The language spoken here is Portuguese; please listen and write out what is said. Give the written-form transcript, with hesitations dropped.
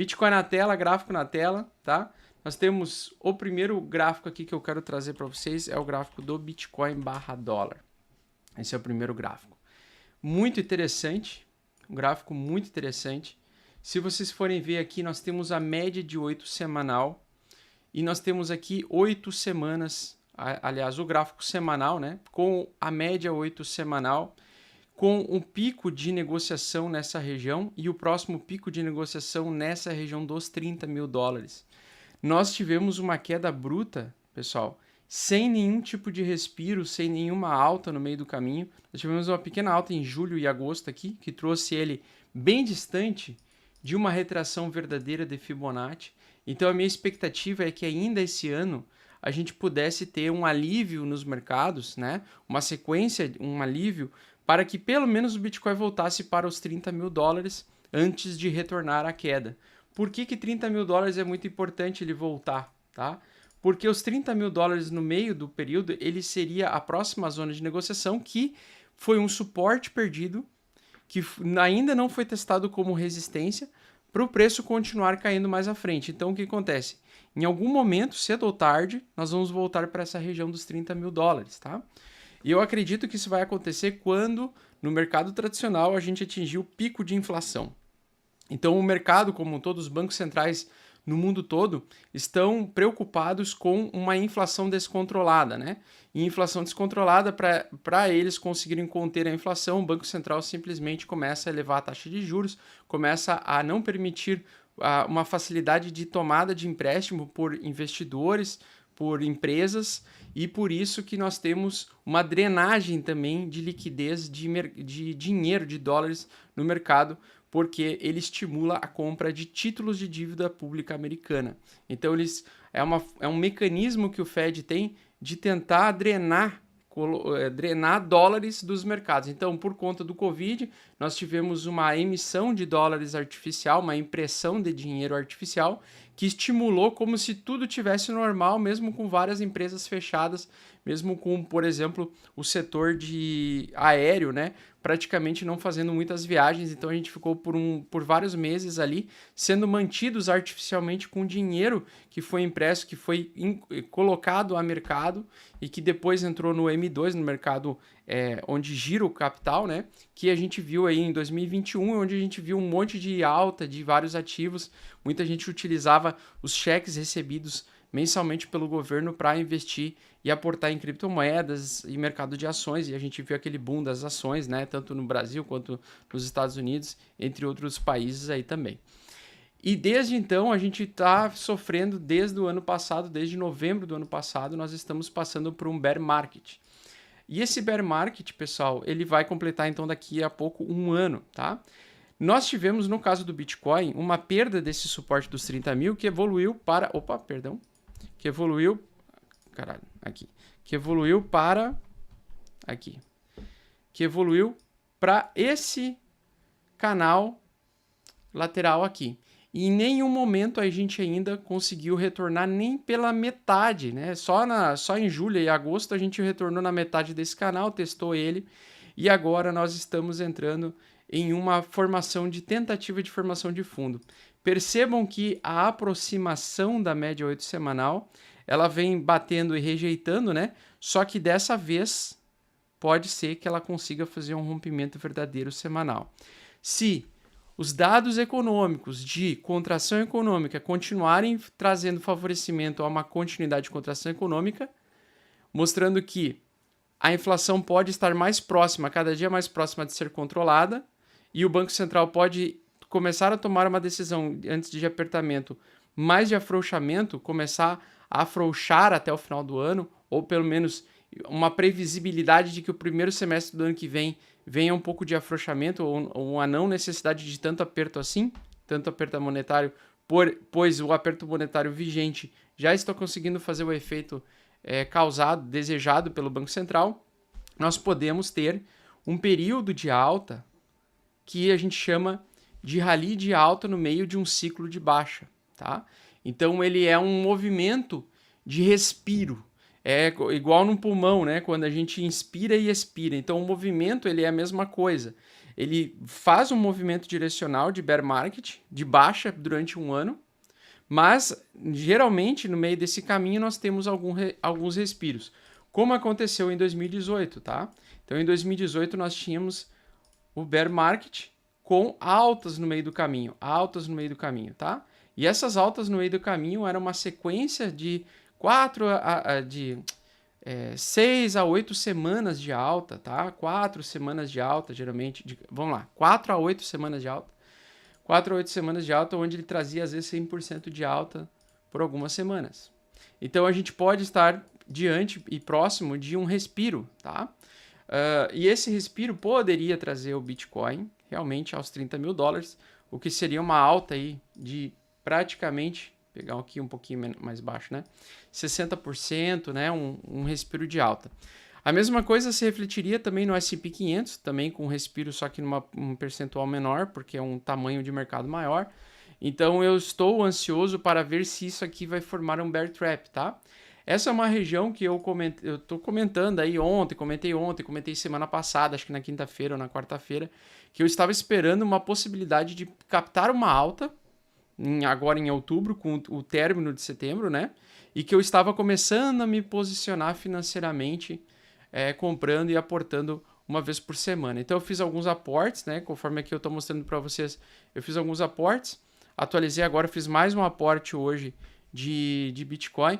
Bitcoin na tela, gráfico na tela, tá? Nós temos o primeiro gráfico aqui que eu quero trazer para vocês, é o gráfico do Bitcoin barra dólar. Esse é o primeiro gráfico. Muito interessante, um gráfico muito interessante. Se vocês forem ver aqui, nós temos a média de 8 semanal e nós temos aqui 8 semanas, aliás, o gráfico semanal, né? Com a média 8 semanal, com um pico de negociação nessa região e o próximo pico de negociação nessa região dos 30 mil dólares. Nós tivemos uma queda bruta, pessoal, sem nenhum tipo de respiro, sem nenhuma alta no meio do caminho. Nós tivemos uma pequena alta em julho e agosto aqui, que trouxe ele bem distante de uma retração verdadeira de Fibonacci. Então a minha expectativa é que ainda esse ano a gente pudesse ter um alívio nos mercados, né? Uma sequência, um alívio, para que pelo menos o Bitcoin voltasse para os 30 mil dólares antes de retornar à queda. Por que 30 mil dólares é muito importante ele voltar, tá? Porque os 30 mil dólares no meio do período, ele seria a próxima zona de negociação, que foi um suporte perdido, que ainda não foi testado como resistência, para o preço continuar caindo mais à frente. Então, o que acontece? Em algum momento, cedo ou tarde, nós vamos voltar para essa região dos 30 mil dólares, tá? E eu acredito que isso vai acontecer quando, no mercado tradicional, a gente atingir o pico de inflação. Então, o mercado, como todos os bancos centrais no mundo todo, estão preocupados com uma inflação descontrolada, né? E inflação descontrolada, para eles conseguirem conter a inflação, o Banco Central simplesmente começa a elevar a taxa de juros, começa a não permitir uma facilidade de tomada de empréstimo por investidores, por empresas, e por isso que nós temos uma drenagem também de liquidez de dinheiro, de dólares no mercado, porque ele estimula a compra de títulos de dívida pública americana. Então, é um mecanismo que o Fed tem de tentar drenar dólares dos mercados. Então, por conta do Covid, nós tivemos uma emissão de dólares artificial, uma impressão de dinheiro artificial, que estimulou como se tudo tivesse normal, mesmo com várias empresas fechadas, mesmo com, por exemplo, o setor de aéreo, né, praticamente não fazendo muitas viagens. Então a gente ficou por vários meses ali sendo mantidos artificialmente com dinheiro que foi impresso, que foi colocado a mercado e que depois entrou no M2, no mercado onde gira o capital, né? Que a gente viu aí em 2021, onde a gente viu um monte de alta de vários ativos. Muita gente utilizava os cheques recebidos mensalmente pelo governo para investir e aportar em criptomoedas e mercado de ações, e a gente viu aquele boom das ações, né, tanto no Brasil quanto nos Estados Unidos, entre outros países aí também. E desde então a gente está sofrendo desde o ano passado, desde novembro do ano passado, nós estamos passando por um bear market. E esse bear market, pessoal, ele vai completar então daqui a pouco um ano, tá? Nós tivemos, no caso do Bitcoin, uma perda desse suporte dos 30 mil que evoluiu para... Opa, perdão. Que evoluiu... Caralho, aqui. Que evoluiu para... Aqui. Que evoluiu para esse canal lateral aqui. E em nenhum momento a gente ainda conseguiu retornar nem pela metade, né? Só em julho e agosto a gente retornou na metade desse canal, testou ele, e agora nós estamos entrando em uma tentativa de formação de fundo. Percebam que a aproximação da média 8 semanal, ela vem batendo e rejeitando, né? Só que dessa vez pode ser que ela consiga fazer um rompimento verdadeiro semanal. Se os dados econômicos de contração econômica continuarem trazendo favorecimento a uma continuidade de contração econômica, mostrando que a inflação pode estar mais próxima, cada dia mais próxima de ser controlada, e o Banco Central pode começar a tomar uma decisão antes de apertamento, mais de afrouxamento, começar a afrouxar até o final do ano, ou pelo menos uma previsibilidade de que o primeiro semestre do ano que vem venha um pouco de afrouxamento ou uma não necessidade de tanto aperto assim, tanto aperto monetário, pois o aperto monetário vigente já está conseguindo fazer o efeito desejado pelo Banco Central, nós podemos ter um período de alta que a gente chama de rally de alta no meio de um ciclo de baixa, tá? Então ele é um movimento de respiro, É igual num pulmão, né? Quando a gente inspira e expira. Então o movimento ele é a mesma coisa. Ele faz um movimento direcional de bear market, de baixa durante um ano, mas geralmente no meio desse caminho nós temos alguns respiros, como aconteceu em 2018, tá? Então em 2018 nós tínhamos o bear market com altas no meio do caminho, tá? E essas altas no meio do caminho eram uma sequência de 6 a 8 semanas de alta, tá? 4 semanas de alta, geralmente, vamos lá, 4 a 8 semanas de alta. 4 a 8 semanas de alta, onde ele trazia às vezes 100% de alta por algumas semanas. Então a gente pode estar diante e próximo de um respiro, tá? E esse respiro poderia trazer o Bitcoin realmente aos 30 mil dólares, o que seria uma alta aí de praticamente, pegar aqui um pouquinho mais baixo, né? 60%, né? Um respiro de alta. A mesma coisa se refletiria também no S&P 500, também com um respiro, só que um percentual menor, porque é um tamanho de mercado maior. Então eu estou ansioso para ver se isso aqui vai formar um bear trap, tá? Essa é uma região que eu estou comentando aí comentei semana passada, acho que na quinta-feira ou na quarta-feira, que eu estava esperando uma possibilidade de captar uma alta, agora em outubro, com o término de setembro, né? E que eu estava começando a me posicionar financeiramente, comprando e aportando uma vez por semana. Então eu fiz alguns aportes, né? Conforme aqui eu estou mostrando para vocês, eu fiz alguns aportes, atualizei agora, fiz mais um aporte hoje de Bitcoin.